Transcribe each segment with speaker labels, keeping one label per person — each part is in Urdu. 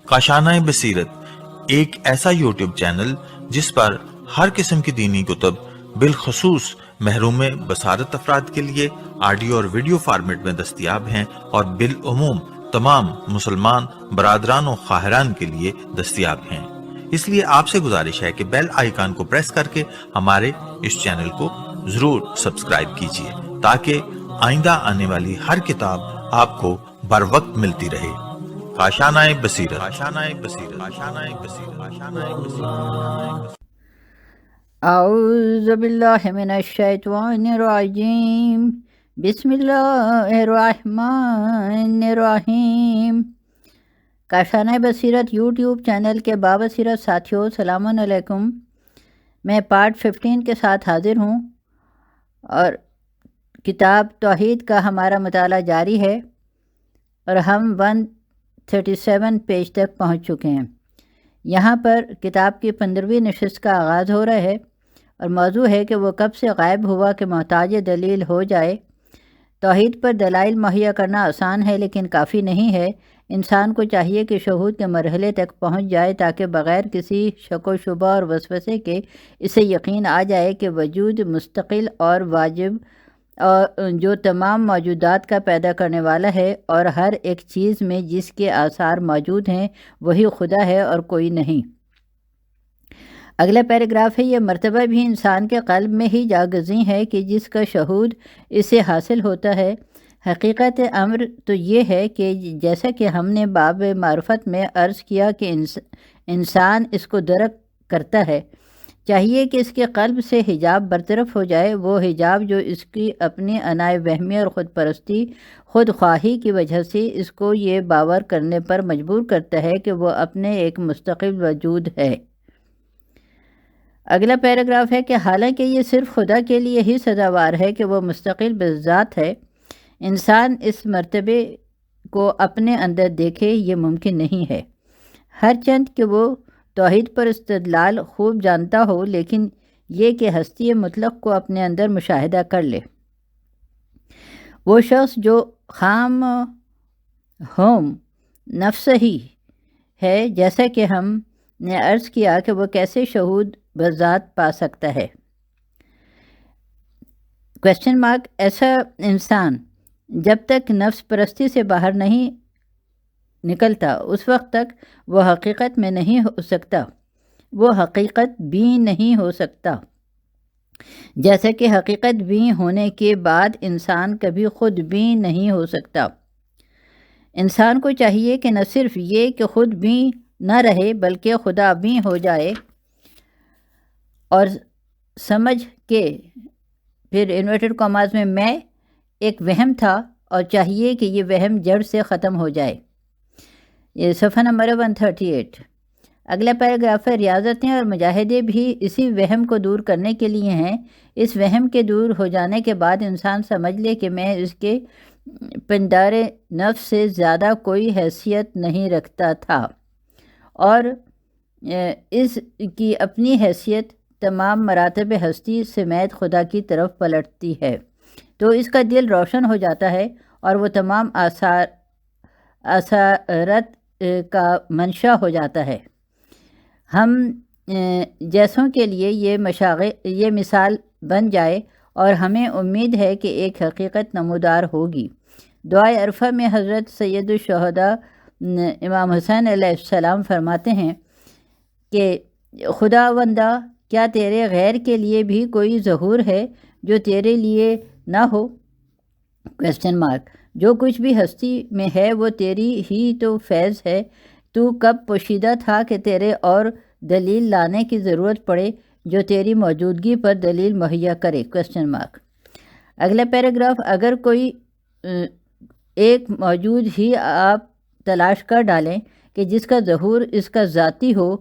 Speaker 1: کاشانۂ بصیرت ایک ایسا یوٹیوب چینل جس پر ہر قسم کی دینی کتب بالخصوص محروم بصارت افراد کے لیے آڈیو اور ویڈیو فارمیٹ میں دستیاب ہیں اور بالعموم تمام مسلمان برادران و خواہران کے لیے دستیاب ہیں۔ اس لیے آپ سے گزارش ہے کہ بیل آئیکن کو پریس کر کے ہمارے اس چینل کو ضرور سبسکرائب کیجیے تاکہ آئندہ آنے والی ہر کتاب آپ کو بر وقت ملتی رہے۔ کاشانۂ بصیرت، کاشانۂ بصیرت، کاشانۂ بصیرت، کاشانۂ بصیرت۔
Speaker 2: اعوذ باللہ من الشیطان الرجیم، بسم اللہ الرحمن الرحیم۔ کاشانۂ بصیرت یوٹیوب چینل کے بابصیرت ساتھیوں، السلام علیکم۔ میں پارٹ 15 کے ساتھ حاضر ہوں اور کتاب توحید کا ہمارا مطالعہ جاری ہے اور ہم 137 پیج تک پہنچ چکے ہیں۔ یہاں پر کتاب کی 15ویں نشست کا آغاز ہو رہا ہے اور موضوع ہے کہ وہ کب سے غائب ہوا کہ محتاج دلیل ہو جائے۔ توحید پر دلائل مہیا کرنا آسان ہے لیکن کافی نہیں ہے۔ انسان کو چاہیے کہ شہود کے مرحلے تک پہنچ جائے تاکہ بغیر کسی شک و شبہ اور وسوسے کے اسے یقین آ جائے کہ وجود مستقل اور واجب اور جو تمام موجودات کا پیدا کرنے والا ہے اور ہر ایک چیز میں جس کے آثار موجود ہیں وہی خدا ہے اور کوئی نہیں۔ اگلا پیراگراف ہے، یہ مرتبہ بھی انسان کے قلب میں ہی جاگزیں ہے کہ جس کا شہود اسے حاصل ہوتا ہے۔ حقیقت امر تو یہ ہے کہ جیسا کہ ہم نے باب معرفت میں عرض کیا کہ انسان اس کو درک کرتا ہے، چاہیے کہ اس کے قلب سے حجاب برطرف ہو جائے، وہ حجاب جو اس کی اپنی انائے وہمی اور خود پرستی خود خواہی کی وجہ سے اس کو یہ باور کرنے پر مجبور کرتا ہے کہ وہ اپنے ایک مستقل وجود ہے۔ اگلا پیراگراف ہے کہ حالانکہ یہ صرف خدا کے لیے ہی سزاوار ہے کہ وہ مستقل بذات ہے، انسان اس مرتبے کو اپنے اندر دیکھے یہ ممکن نہیں ہے، ہر چند کہ وہ توحید پر استدلال خوب جانتا ہو، لیکن یہ کہ ہستی مطلق کو اپنے اندر مشاہدہ کر لے۔ وہ شخص جو خام ہوم نفس ہی ہے، جیسا کہ ہم نے عرض کیا کہ وہ کیسے شہود بذات پا سکتا ہے؟ Question mark. ایسا انسان جب تک نفس پرستی سے باہر نہیں نکلتا اس وقت تک وہ حقیقت میں نہیں ہو سکتا، وہ حقیقت بھی نہیں ہو سکتا، جیسا کہ حقیقت بھی ہونے کے بعد انسان کبھی خود بھی نہیں ہو سکتا۔ انسان کو چاہیے کہ نہ صرف یہ کہ خود بھی نہ رہے بلکہ خدا بھی ہو جائے اور سمجھ کے پھر انورٹڈ کاماز میں ایک وہم تھا اور چاہیے کہ یہ وہم جڑ سے ختم ہو جائے۔ یہ صفحہ نمبر 138۔ اگلا پیراگراف ہے، ریاضتیں اور مجاہدے بھی اسی وہم کو دور کرنے کے لیے ہیں۔ اس وہم کے دور ہو جانے کے بعد انسان سمجھ لے کہ میں اس کے پندار نفس سے زیادہ کوئی حیثیت نہیں رکھتا تھا اور اس کی اپنی حیثیت تمام مراتب ہستی سمیت خدا کی طرف پلٹتی ہے، تو اس کا دل روشن ہو جاتا ہے اور وہ تمام اثرات کا منشا ہو جاتا ہے۔ ہم جیسوں کے لیے یہ مثال بن جائے اور ہمیں امید ہے کہ ایک حقیقت نمودار ہوگی۔ دعائے عرفہ میں حضرت سید الشہداء امام حسین علیہ السلام فرماتے ہیں کہ خداوندا کیا تیرے غیر کے لیے بھی کوئی ظہور ہے جو تیرے لیے نہ ہو؟ Question mark. جو کچھ بھی ہستی میں ہے وہ تیری ہی تو فیض ہے، تو کب پوشیدہ تھا کہ تیرے اور دلیل لانے کی ضرورت پڑے جو تیری موجودگی پر دلیل مہیا کرے؟ Question mark. اگلا پیراگراف، اگر کوئی ایک موجود ہی آپ تلاش کر ڈالیں کہ جس کا ظہور اس کا ذاتی ہو،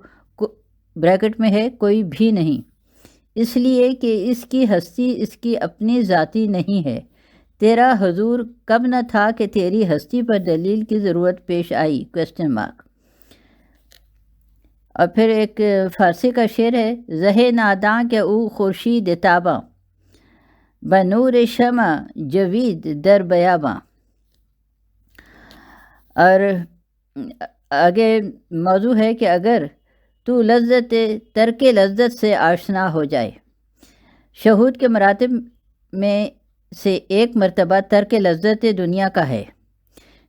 Speaker 2: بریکٹ میں ہے کوئی بھی نہیں، اس لیے کہ اس کی ہستی اس کی اپنی ذاتی نہیں ہے۔ تیرا حضور کب نہ تھا کہ تیری ہستی پر دلیل کی ضرورت پیش آئی؟ Question mark. اور پھر ایک فارسی کا شعر ہے، زہ ناداں کہ او خورشید تاباں، بنور شمع جوید در بیاباں۔ اور آگے موضوع ہے کہ اگر تو لذت ترک لذت سے آشنا ہو جائے۔ شہود کے مراتب میں سے ایک مرتبہ ترک لذت دنیا کا ہے،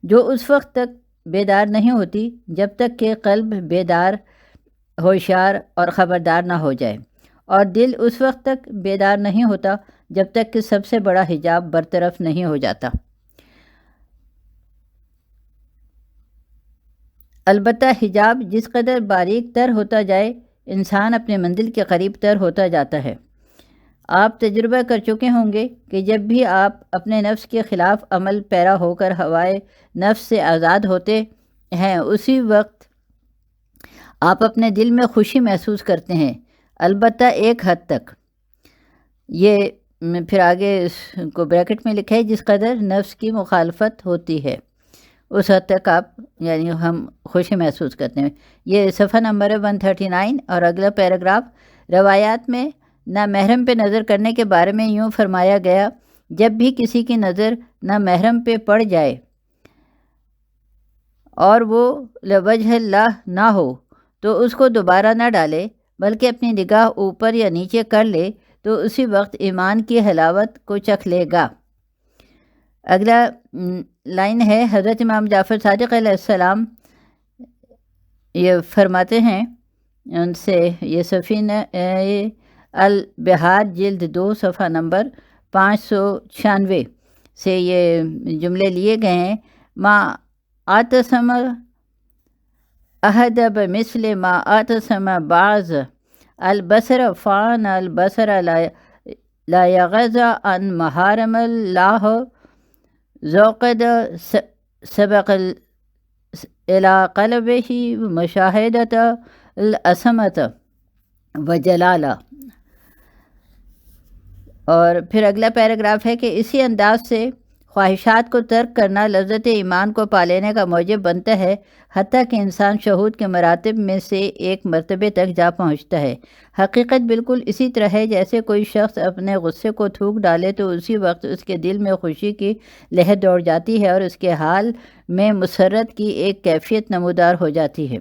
Speaker 2: جو اس وقت تک بیدار نہیں ہوتی جب تک کہ قلب بیدار، ہوشیار اور خبردار نہ ہو جائے، اور دل اس وقت تک بیدار نہیں ہوتا جب تک کہ سب سے بڑا حجاب برطرف نہیں ہو جاتا۔ البتہ حجاب جس قدر باریک تر ہوتا جائے، انسان اپنے منزل کے قریب تر ہوتا جاتا ہے۔ آپ تجربہ کر چکے ہوں گے کہ جب بھی آپ اپنے نفس کے خلاف عمل پیرا ہو کر ہوائے نفس سے آزاد ہوتے ہیں، اسی وقت آپ اپنے دل میں خوشی محسوس کرتے ہیں، البتہ ایک حد تک۔ یہ پھر آگے اس کو بریکٹ میں لکھا ہے، جس قدر نفس کی مخالفت ہوتی ہے اس حد تک آپ یعنی ہم خوشی محسوس کرتے ہیں۔ یہ صفحہ نمبر 139 اور اگلا پیراگراف۔ روایات میں نامحرم پہ نظر کرنے کے بارے میں یوں فرمایا گیا، جب بھی کسی کی نظر نامحرم پہ پڑ جائے اور وہ لوجہ اللہ نہ ہو تو اس کو دوبارہ نہ ڈالے، بلکہ اپنی نگاہ اوپر یا نیچے کر لے تو اسی وقت ایمان کی حلاوت کو چکھ لے گا۔ اگلا لائن ہے، حضرت امام جعفر صادق علیہ السلام یہ فرماتے ہیں ان سے، یہ سفینہ البحار جلد 2 صفحہ نمبر 596 سے یہ جملے لیے گئے ہیں، ما آتسم احد بمثل ما آتسم بعض البصر فان البصر لا یغض عن محارم اللہ ذوقد سبق الى قلبه مشاہدت العصمت وجلالہ۔ اور پھر اگلا پیراگراف ہے کہ اسی انداز سے خواہشات کو ترک کرنا لذت ایمان کو پا لینے کا موجب بنتا ہے، حتیٰ کہ انسان شہود کے مراتب میں سے ایک مرتبے تک جا پہنچتا ہے۔ حقیقت بالکل اسی طرح ہے جیسے کوئی شخص اپنے غصے کو تھوک ڈالے تو اسی وقت اس کے دل میں خوشی کی لہر دوڑ جاتی ہے اور اس کے حال میں مسرت کی ایک کیفیت نمودار ہو جاتی ہے۔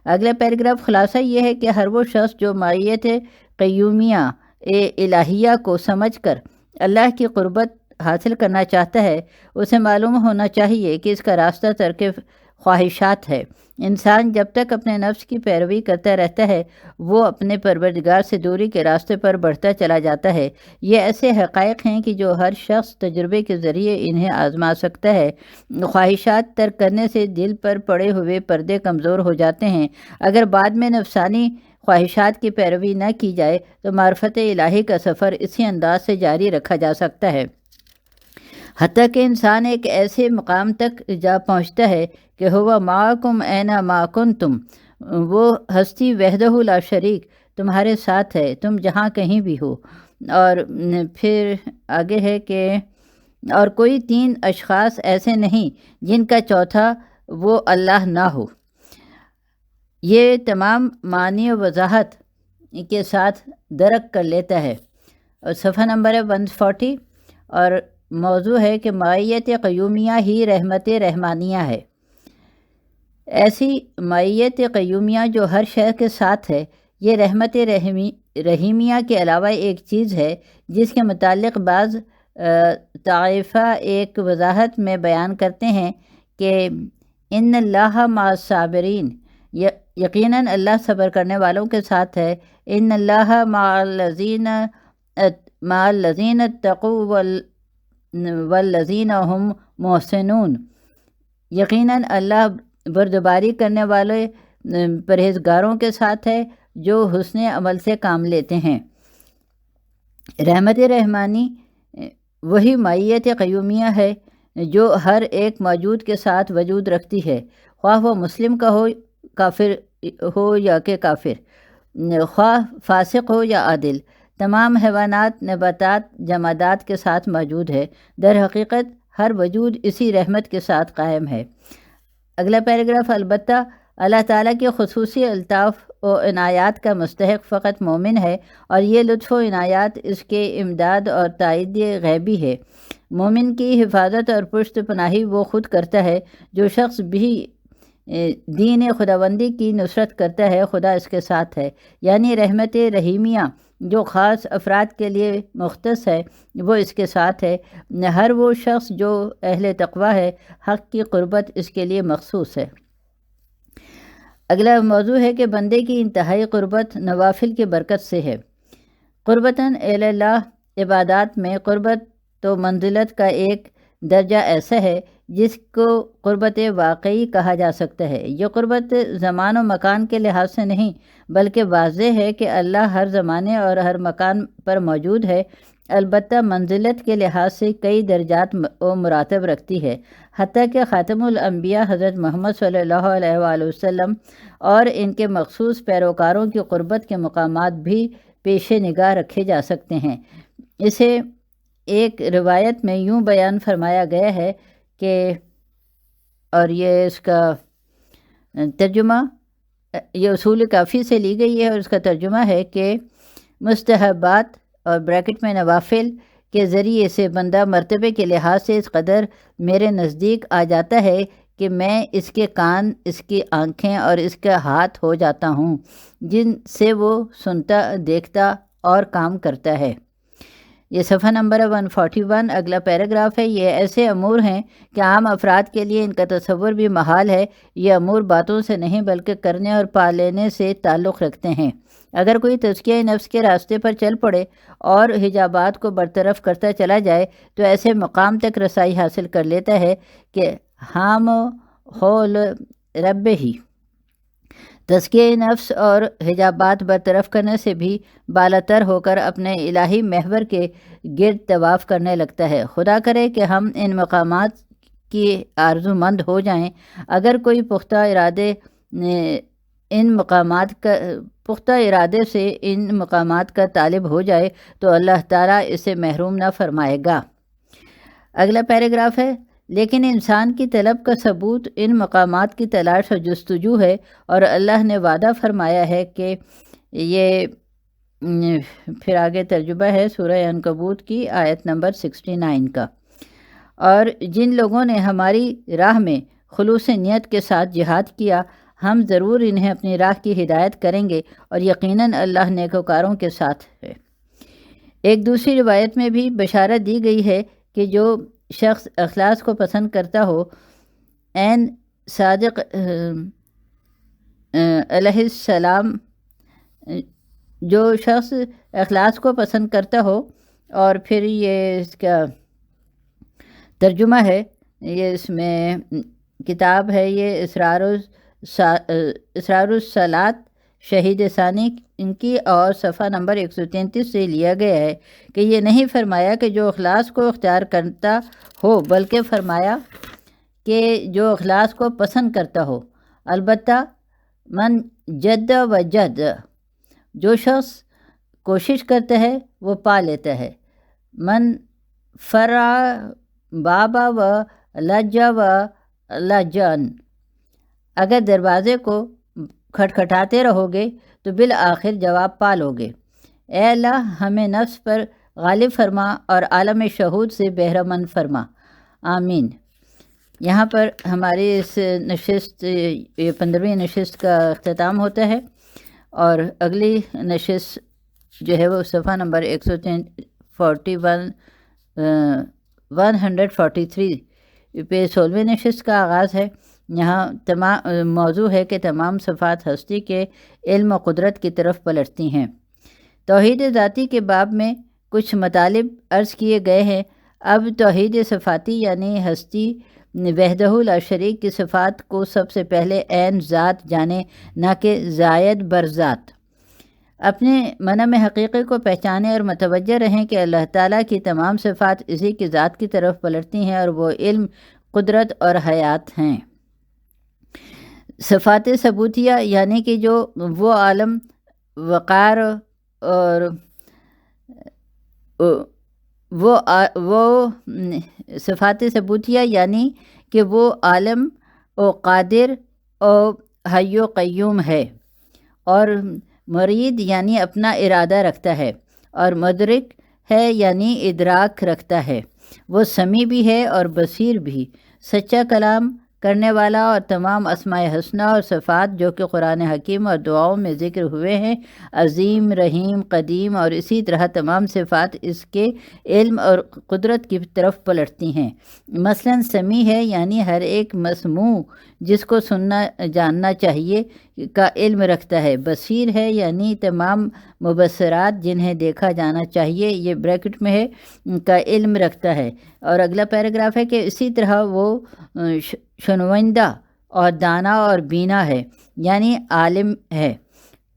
Speaker 2: اگلا پیراگراف خلاصہ یہ ہے کہ ہر وہ شخص جو مائیت قیومیہ الہیہ کو سمجھ کر اللہ کی قربت حاصل کرنا چاہتا ہے، اسے معلوم ہونا چاہیے کہ اس کا راستہ ترک خواہشات ہے۔ انسان جب تک اپنے نفس کی پیروی کرتا رہتا ہے، وہ اپنے پروردگار سے دوری کے راستے پر بڑھتا چلا جاتا ہے۔ یہ ایسے حقائق ہیں کہ جو ہر شخص تجربے کے ذریعے انہیں آزما سکتا ہے۔ خواہشات ترک کرنے سے دل پر پڑے ہوئے پردے کمزور ہو جاتے ہیں۔ اگر بعد میں نفسانی خواہشات کی پیروی نہ کی جائے تو معرفت الہی کا سفر اسی انداز سے جاری رکھا جا سکتا ہے، حتیٰ کہ انسان ایک ایسے مقام تک جا پہنچتا ہے کہ ہوا معکم اینا ما کنتم، وہ ہستی وحدہ لا شریک تمہارے ساتھ ہے، تم جہاں کہیں بھی ہو۔ اور پھر آگے ہے کہ اور کوئی 3 اشخاص ایسے نہیں جن کا چوتھا وہ اللہ نہ ہو۔ یہ تمام معنی و وضاحت کے ساتھ درک کر لیتا ہے۔ اور صفحہ نمبر ہے 140 اور موضوع ہے کہ معیت قیومیہ ہی رحمت رحمانیہ ہے۔ ایسی معیت قیومیہ جو ہر شے کے ساتھ ہے، یہ رحمت رحیمیہ کے علاوہ ایک چیز ہے جس کے متعلق بعض طائفہ ایک وضاحت میں بیان کرتے ہیں کہ ان اللہ مع الصابرین، یقیناً اللہ صبر کرنے والوں کے ساتھ ہے۔ ان اللہ مع الذین اتقوا والذین هم محسنون، یقیناً اللہ بردباری کرنے والے پرہیزگاروں کے ساتھ ہے جو حسن عمل سے کام لیتے ہیں۔ رحمت رحمانی وہی معیت قیومیہ ہے جو ہر ایک موجود کے ساتھ وجود رکھتی ہے، خواہ وہ مسلم کا ہو، کافر ہو یا کہ کافر، خواہ فاسق ہو یا عادل، تمام حیوانات، نباتات، جمادات کے ساتھ موجود ہے۔ در حقیقت ہر وجود اسی رحمت کے ساتھ قائم ہے۔ اگلا پیراگراف، البتہ اللہ تعالیٰ کے خصوصی الطاف و عنایات کا مستحق فقط مومن ہے، اور یہ لطف و عنایات اس کے امداد اور تائید غیبی ہے۔ مومن کی حفاظت اور پشت پناہی وہ خود کرتا ہے۔ جو شخص بھی دین خداوندی کی نصرت کرتا ہے، خدا اس کے ساتھ ہے، یعنی رحمت رحیمیہ جو خاص افراد کے لیے مختص ہے وہ اس کے ساتھ ہے۔ ہر وہ شخص جو اہل تقوی ہے، حق کی قربت اس کے لیے مخصوص ہے۔ اگلا موضوع ہے کہ بندے کی انتہائی قربت نوافل کی برکت سے ہے۔ قربتاً الی اللہ عبادات میں قربت تو منزلت کا ایک درجہ ایسا ہے جس کو قربت واقعی کہا جا سکتا ہے۔ یہ قربت زمان و مکان کے لحاظ سے نہیں بلکہ واضح ہے کہ اللہ ہر زمانے اور ہر مکان پر موجود ہے، البتہ منزلت کے لحاظ سے کئی درجات و مراتب رکھتی ہے، حتیٰ کہ خاتم الانبیاء حضرت محمد صلی اللہ علیہ وآلہ وسلم اور ان کے مخصوص پیروکاروں کی قربت کے مقامات بھی پیش نگاہ رکھے جا سکتے ہیں۔ اسے ایک روایت میں یوں بیان فرمایا گیا ہے کہ، اور یہ اس کا ترجمہ یہ اصول کافی سے لی گئی ہے، اور اس کا ترجمہ ہے کہ مستحبات اور بریکٹ میں نوافل کے ذریعے سے بندہ مرتبے کے لحاظ سے اس قدر میرے نزدیک آ جاتا ہے کہ میں اس کے کان، اس کی آنکھیں اور اس کا ہاتھ ہو جاتا ہوں، جن سے وہ سنتا، دیکھتا اور کام کرتا ہے۔ یہ صفحہ نمبر 141 اگلا پیراگراف ہے۔ یہ ایسے امور ہیں کہ عام افراد کے لیے ان کا تصور بھی محال ہے۔ یہ امور باتوں سے نہیں بلکہ کرنے اور پا لینے سے تعلق رکھتے ہیں۔ اگر کوئی تزکیہ نفس کے راستے پر چل پڑے اور حجابات کو برطرف کرتا چلا جائے تو ایسے مقام تک رسائی حاصل کر لیتا ہے کہ ہام حول رب ہی تزکیہ نفس اور حجابات برطرف کرنے سے بھی بالاتر ہو کر اپنے الہی محور کے گرد طواف کرنے لگتا ہے۔ خدا کرے کہ ہم ان مقامات کی آرزو مند ہو جائیں۔ اگر کوئی پختہ ارادے سے ان مقامات کا طالب ہو جائے تو اللہ تعالیٰ اسے محروم نہ فرمائے گا۔ اگلا پیراگراف ہے، لیکن انسان کی طلب کا ثبوت ان مقامات کی تلاش اور جستجو ہے، اور اللہ نے وعدہ فرمایا ہے کہ یہ پھر آگے ترجمہ ہے سورہ عنکبوت کی آیت نمبر 69 کا، اور جن لوگوں نے ہماری راہ میں خلوص نیت کے ساتھ جہاد کیا ہم ضرور انہیں اپنی راہ کی ہدایت کریں گے، اور یقیناً اللہ نیکوکاروں کے ساتھ ہے۔ ایک دوسری روایت میں بھی بشارت دی گئی ہے کہ جو شخص اخلاص کو پسند کرتا ہو، عین صادق علیہ السلام، جو شخص اخلاص کو پسند کرتا ہو، اور پھر یہ اس کا ترجمہ ہے، یہ اس میں کتاب ہے، یہ اسرار الصلاۃ شہید ثانی ان کی، اور صفحہ نمبر 133 سے لیا گیا ہے کہ یہ نہیں فرمایا کہ جو اخلاص کو اختیار کرتا ہو بلکہ فرمایا کہ جو اخلاص کو پسند کرتا ہو۔ البتہ من جد و جد، جو شخص کوشش کرتا ہے وہ پا لیتا ہے۔ من فرع بابا و لجا و لجن، اگر دروازے کو کھٹکھٹاتے رہو گے تو بالآخر جواب پا لو گے۔ اے اللہ ہمیں نفس پر غالب فرما اور عالم شہود سے بہرہ مند فرما، آمین۔ یہاں پر ہماری اس نشست، یہ 15ویں نشست کا اختتام ہوتا ہے، اور اگلی نشست جو ہے وہ صفحہ نمبر 143 پہ 16ویں نشست کا آغاز ہے۔ یہاں موضوع ہے کہ تمام صفات ہستی کے علم و قدرت کی طرف پلٹتی ہیں۔ توحید ذاتی کے باب میں کچھ مطالب عرض کیے گئے ہیں۔ اب توحید صفاتی یعنی ہستی وحدہ لا شریک کی صفات کو سب سے پہلے عین ذات جانے، نہ کہ زائد بر ذات۔ اپنے منم حقیقی کو پہچانے اور متوجہ رہیں کہ اللہ تعالیٰ کی تمام صفات اسی کی ذات کی طرف پلٹتی ہیں، اور وہ علم، قدرت اور حیات ہیں۔ صفات ثبوتیہ یعنی کہ جو وہ عالم وقار اور وہ صفات ثبوتیہ یعنی کہ وہ عالم و قادر و حی و قیوم ہے، اور مرید یعنی اپنا ارادہ رکھتا ہے، اور مدرک ہے یعنی ادراک رکھتا ہے۔ وہ سمیع بھی ہے اور بصیر بھی، سچا کلام کرنے والا، اور تمام اسماء حسنہ اور صفات جو کہ قرآن حکیم اور دعاؤں میں ذکر ہوئے ہیں، عظیم، رحیم، قدیم اور اسی طرح تمام صفات اس کے علم اور قدرت کی طرف پلٹتی ہیں۔ مثلاً سمیع ہے یعنی ہر ایک مسموع جس کو سننا جاننا چاہیے کا علم رکھتا ہے۔ بصیر ہے یعنی تمام مبصرات جنہیں دیکھا جانا چاہیے، یہ بریکٹ میں ہے، کا علم رکھتا ہے۔ اور اگلا پیراگراف ہے کہ اسی طرح وہ شنوندہ اور دانا اور بینا ہے، یعنی عالم ہے۔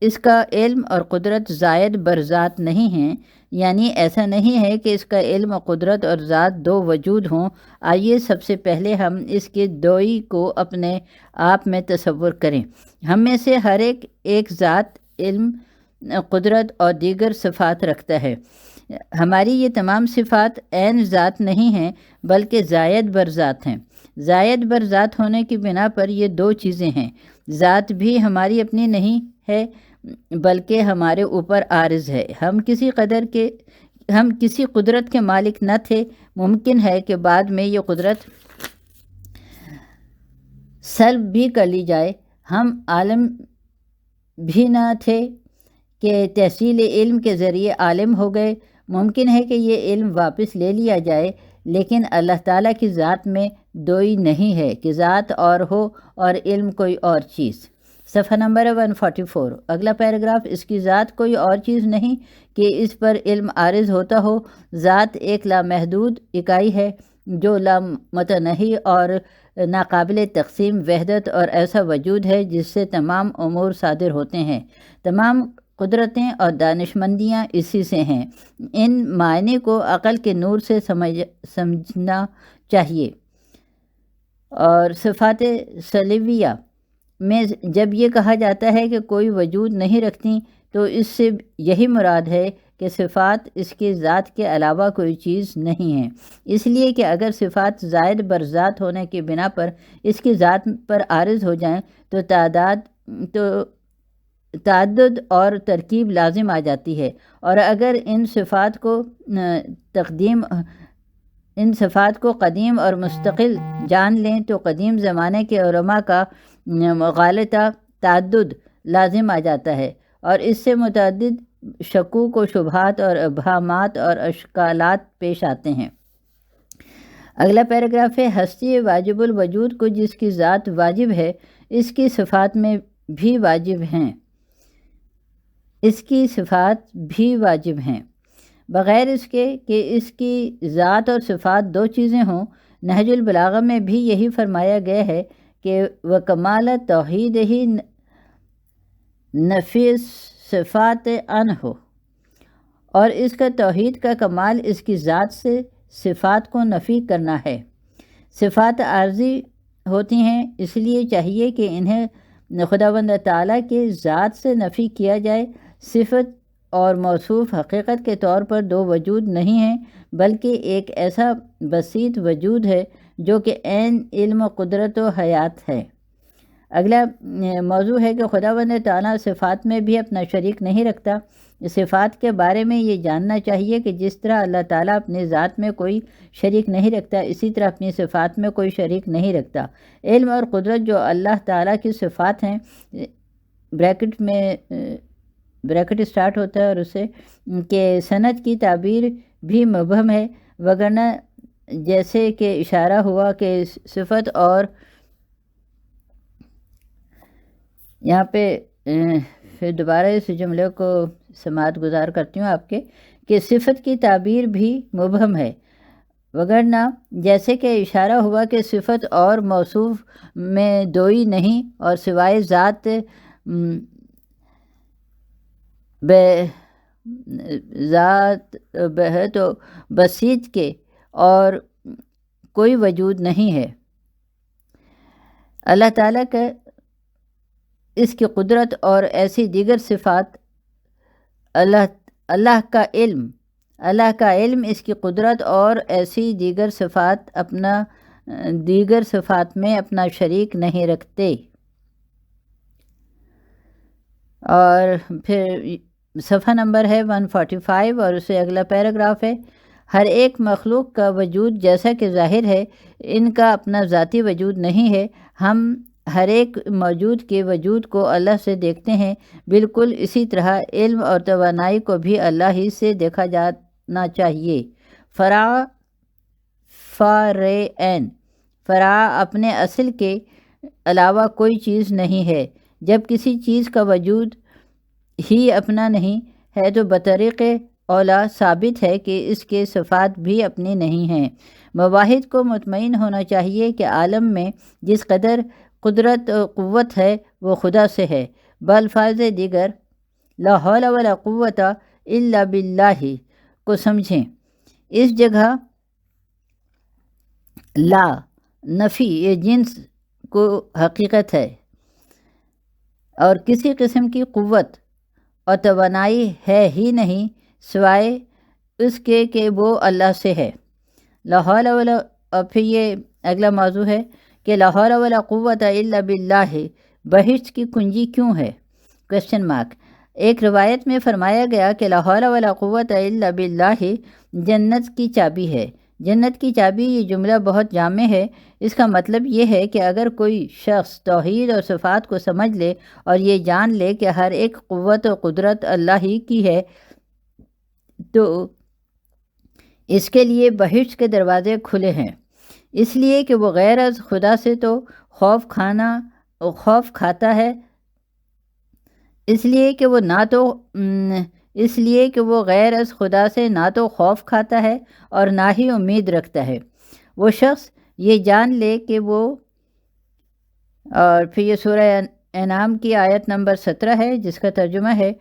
Speaker 2: اس کا علم اور قدرت زائد بر ذات نہیں ہیں، یعنی ایسا نہیں ہے کہ اس کا علم، قدرت اور ذات دو وجود ہوں۔ آئیے سب سے پہلے ہم اس کے دوئی کو اپنے آپ میں تصور کریں۔ ہم میں سے ہر ایک ذات، علم، قدرت اور دیگر صفات رکھتا ہے۔ ہماری یہ تمام صفات عین ذات نہیں ہیں بلکہ زائد بر ذات ہیں۔ زائد بر ذات ہونے کی بنا پر یہ دو چیزیں ہیں، ذات بھی ہماری اپنی نہیں ہے بلکہ ہمارے اوپر عارض ہے۔ ہم کسی قدرت کے مالک نہ تھے، ممکن ہے کہ بعد میں یہ قدرت سلب بھی کر لی جائے۔ ہم عالم بھی نہ تھے کہ تحصیل علم کے ذریعے عالم ہو گئے، ممکن ہے کہ یہ علم واپس لے لیا جائے، لیکن اللہ تعالیٰ کی ذات میں دوئی نہیں ہے کہ ذات اور ہو اور علم کوئی اور چیز۔ صفحہ نمبر 144۔ اگلا پیراگراف، اس کی ذات کوئی اور چیز نہیں کہ اس پر علم عارض ہوتا ہو۔ ذات ایک لامحدود اکائی ہے جو لامتناہی اور ناقابل تقسیم وحدت اور ایسا وجود ہے جس سے تمام امور صادر ہوتے ہیں۔ تمام قدرتیں اور دانشمندیاں اسی سے ہیں۔ ان معنی کو عقل کے نور سے سمجھنا چاہیے۔ اور صفات سلبیہ میں جب یہ کہا جاتا ہے کہ کوئی وجود نہیں رکھتی تو اس سے یہی مراد ہے کہ صفات اس کی ذات کے علاوہ کوئی چیز نہیں ہیں، اس لیے کہ اگر صفات زائد بر ذات ہونے کی بنا پر اس کی ذات پر عارض ہو جائیں تو تعدد اور ترکیب لازم آ جاتی ہے، اور اگر ان صفات کو قدیم اور مستقل جان لیں تو قدیم زمانے کے علماء کا مغالطہ تعدد لازم آ جاتا ہے، اور اس سے متعدد شکوک و شبہات اور ابہامات اور اشکالات پیش آتے ہیں۔ اگلا پیراگراف ہے، ہستی واجب الوجود کو جس کی ذات واجب ہے اس کی صفات میں بھی واجب ہیں، بغیر اس کے کہ اس کی ذات اور صفات دو چیزیں ہوں۔ نہج البلاغہ میں بھی یہی فرمایا گیا ہے کہ وکمال توحید ہی نفی صفات عنہ، اور اس کا توحید کا کمال اس کی ذات سے صفات کو نفی کرنا ہے۔ صفات عارضی ہوتی ہیں، اس لیے چاہیے کہ انہیں خداوند تعالیٰ کے ذات سے نفی کیا جائے۔ صفت اور موصوف حقیقت کے طور پر دو وجود نہیں ہیں بلکہ ایک ایسا بسیط وجود ہے جو کہ عین علم و قدرت و حیات ہے۔ اگلا موضوع ہے کہ خداوند تعالیٰ صفات میں بھی اپنا شریک نہیں رکھتا۔ صفات کے بارے میں یہ جاننا چاہیے کہ جس طرح اللہ تعالیٰ اپنی ذات میں کوئی شریک نہیں رکھتا، اسی طرح اپنی صفات میں کوئی شریک نہیں رکھتا۔ علم اور قدرت جو اللہ تعالیٰ کی صفات ہیں، بریکٹ اسٹارٹ ہوتا ہے اور اسے کہ صنعت کی تعبیر بھی مبہم ہے، وگرنہ جیسے کہ اشارہ ہوا کہ صفت اور یہاں پہ پھر دوبارہ اس جملے کو سماعت گزار کرتی ہوں آپ کے کہ صفت کی تعبیر بھی مبہم ہے، وگرنہ جیسے کہ اشارہ ہوا کہ صفت اور موصوف میں دوئی نہیں، اور سوائے ذات بہت و بسیط کے اور کوئی وجود نہیں ہے۔ اللہ تعالیٰ کا اس کی قدرت اور ایسی دیگر صفات، اللہ کا علم اس کی قدرت اور ایسی دیگر صفات میں اپنا شریک نہیں رکھتے۔ اور پھر صفحہ نمبر ہے 145 اور اس سے اگلا پیراگراف ہے، ہر ایک مخلوق کا وجود جیسا کہ ظاہر ہے ان کا اپنا ذاتی وجود نہیں ہے، ہم ہر ایک موجود کے وجود کو اللہ سے دیکھتے ہیں، بالکل اسی طرح علم اور توانائی کو بھی اللہ ہی سے دیکھا جانا چاہیے۔ فرعین فرع اپنے اصل کے علاوہ کوئی چیز نہیں ہے۔ جب کسی چیز کا وجود ہی اپنا نہیں ہے تو بطریق اولا ثابت ہے کہ اس کے صفات بھی اپنی نہیں ہیں۔ مواحد کو مطمئن ہونا چاہیے کہ عالم میں جس قدر قدرت و قوت ہے وہ خدا سے ہے۔ بالفاظ دیگر لا حول ولا قوت الا باللہ کو سمجھیں۔ اس جگہ لا نفی یہ جنس کو حقیقت ہے اور کسی قسم کی قوت اور توانائی ہے ہی نہیں سوائے اس کے کہ وہ اللہ سے ہے۔ لا حول ولا اور پھر یہ اگلا موضوع ہے کہ لا حول ولا قوت الا باللہ بہشت کی کنجی کیوں ہے؟ Question mark. ایک روایت میں فرمایا گیا کہ لا حول ولا قوت الا باللہ جنت کی چابی ہے۔ جنت کی چابی یہ جملہ بہت جامع ہے۔ اس کا مطلب یہ ہے کہ اگر کوئی شخص توحید اور صفات کو سمجھ لے اور یہ جان لے کہ ہر ایک قوت و قدرت اللہ ہی کی ہے تو اس کے لیے بہشت کے دروازے کھلے ہیں، اس لیے کہ وہ غیر از خدا سے تو خوف کھاتا ہے، اس لیے کہ وہ غیر از خدا سے نہ تو خوف کھاتا ہے اور نہ ہی امید رکھتا ہے۔ وہ شخص یہ جان لے کہ وہ اور پھر یہ سورہ انعام کی آیت نمبر 17 ہے جس کا ترجمہ ہے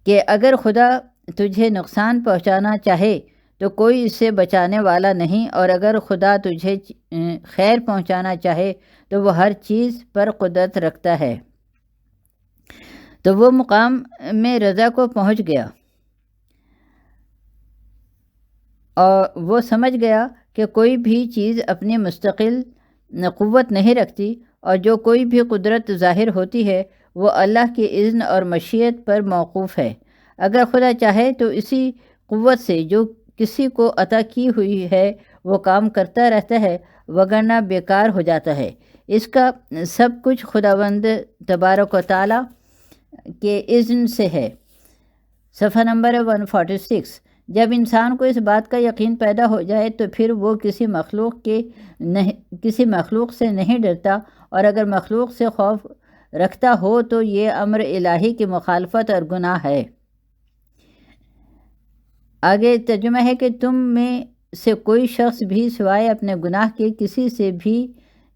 Speaker 2: کہ اگر خدا تجھے نقصان پہنچانا چاہے تو کوئی اس سے بچانے والا نہیں، اور اگر خدا تجھے خیر پہنچانا چاہے تو وہ ہر چیز پر قدرت رکھتا ہے۔ تو وہ مقام میں رضا کو پہنچ گیا اور وہ سمجھ گیا کہ کوئی بھی چیز اپنی مستقل قوت نہیں رکھتی، اور جو کوئی بھی قدرت ظاہر ہوتی ہے وہ اللہ کی اذن اور مشیت پر موقوف ہے۔ اگر خدا چاہے تو اسی قوت سے جو کسی کو عطا کی ہوئی ہے وہ کام کرتا رہتا ہے، وگرنہ بیکار ہو جاتا ہے۔ اس کا سب کچھ خداوند تبارک و تعالیٰ کے اذن سے ہے۔ صفحہ نمبر 146۔ جب انسان کو اس بات کا یقین پیدا ہو جائے تو پھر وہ کسی مخلوق سے نہیں ڈرتا، اور اگر مخلوق سے خوف رکھتا ہو تو یہ امر الہی کی مخالفت اور گناہ ہے۔ آگے ترجمہ ہے کہ تم میں سے کوئی شخص بھی سوائے اپنے گناہ کے کسی سے بھی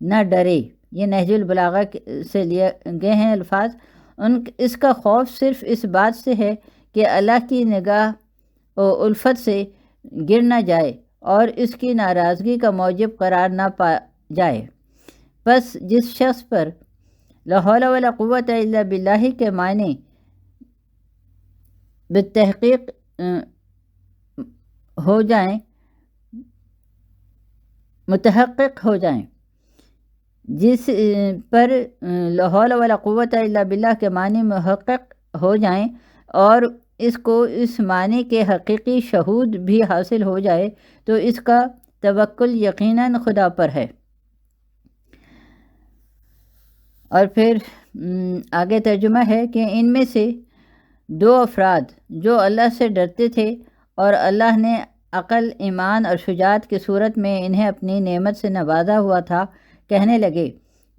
Speaker 2: نہ ڈرے۔ یہ نہج البلاغہ سے لیے گئے ہیں الفاظ۔ اس کا خوف صرف اس بات سے ہے کہ اللہ کی نگاہ و الفت سے گر نہ جائے اور اس کی ناراضگی کا موجب قرار نہ پا جائے۔ پس جس شخص پر لا حول ولا قوت الا باللہ کے معنی بالتحقیق متحقق ہو جائیں، جس پر لا حول ولا قوت الا باللہ کے معنی محقق ہو جائیں اور اس کو اس معنی کے حقیقی شہود بھی حاصل ہو جائے تو اس کا توکل یقیناً خدا پر ہے۔ اور پھر آگے ترجمہ ہے کہ ان میں سے دو افراد جو اللہ سے ڈرتے تھے اور اللہ نے عقل، ایمان اور شجاعت کی صورت میں انہیں اپنی نعمت سے نوازا ہوا تھا، کہنے لگے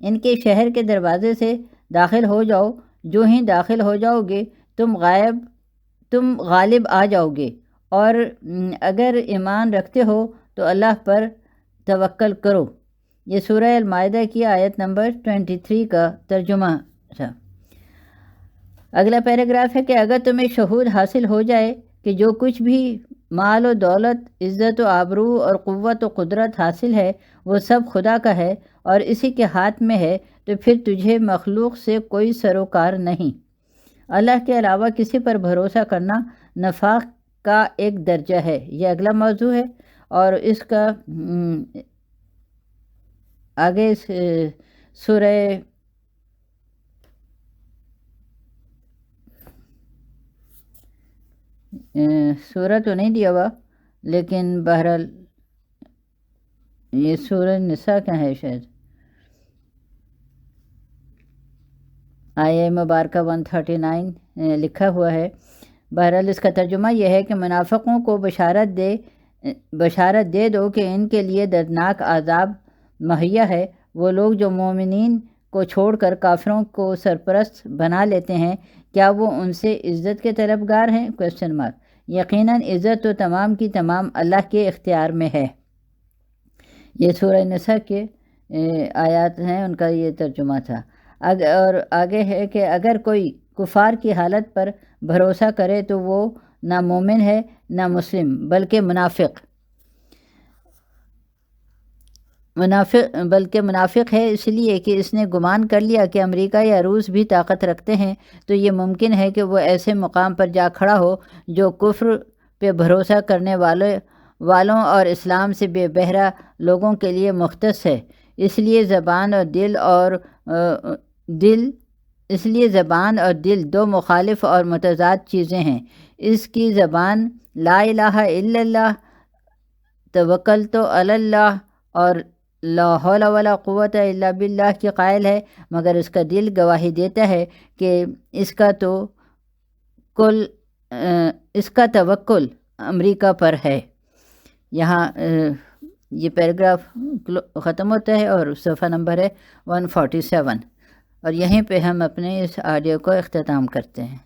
Speaker 2: ان کے شہر کے دروازے سے داخل ہو جاؤ، جو ہی داخل ہو جاؤ گے تم غالب آ جاؤ گے، اور اگر ایمان رکھتے ہو تو اللہ پر توکل کرو۔ یہ سورہ المائدہ کی آیت نمبر 23 کا ترجمہ تھا۔ اگلا پیراگراف ہے کہ اگر تمہیں شہود حاصل ہو جائے کہ جو کچھ بھی مال و دولت، عزت و آبرو اور قوت و قدرت حاصل ہے وہ سب خدا کا ہے اور اسی کے ہاتھ میں ہے، تو پھر تجھے مخلوق سے کوئی سروکار نہیں۔ اللہ کے علاوہ کسی پر بھروسہ کرنا نفاق کا ایک درجہ ہے۔ یہ اگلا موضوع ہے اور اس کا آگے سورہ سورہ تو نہیں دیا ہوا، لیکن بہرحال یہ سورہ نساء کا ہے شاید، آیہ مبارکہ 139 لکھا ہوا ہے۔ بہرحال اس کا ترجمہ یہ ہے کہ منافقوں کو بشارت دے دو کہ ان کے لیے دردناک عذاب مہیا ہے۔ وہ لوگ جو مومنین کو چھوڑ کر کافروں کو سرپرست بنا لیتے ہیں، کیا وہ ان سے عزت کے طلبگار ہیں؟ یقیناً عزت تو تمام کی تمام اللہ کے اختیار میں ہے۔ یہ سورہ نساء کے آیات ہیں، ان کا یہ ترجمہ تھا۔ اور آگے ہے کہ اگر کوئی کفار کی حالت پر بھروسہ کرے تو وہ نہ مومن ہے نہ مسلم بلکہ منافق ہے، اس لیے کہ اس نے گمان کر لیا کہ امریکہ یا روس بھی طاقت رکھتے ہیں، تو یہ ممکن ہے کہ وہ ایسے مقام پر جا کھڑا ہو جو کفر پہ بھروسہ کرنے والوں اور اسلام سے بے بہرہ لوگوں کے لیے مختص ہے۔ اس لیے زبان اور دل دو مخالف اور متضاد چیزیں ہیں۔ اس کی زبان لا الہ الا اللہ، توکلت علی اللہ اور لا حول ولا قوت الا باللہ کی قائل ہے، مگر اس کا دل گواہی دیتا ہے کہ اس کا توکل امریکہ پر ہے۔ یہاں یہ پیراگراف ختم ہوتا ہے اور صفحہ نمبر ہے 147، اور یہیں پہ ہم اپنے اس آڈیو کو اختتام کرتے ہیں۔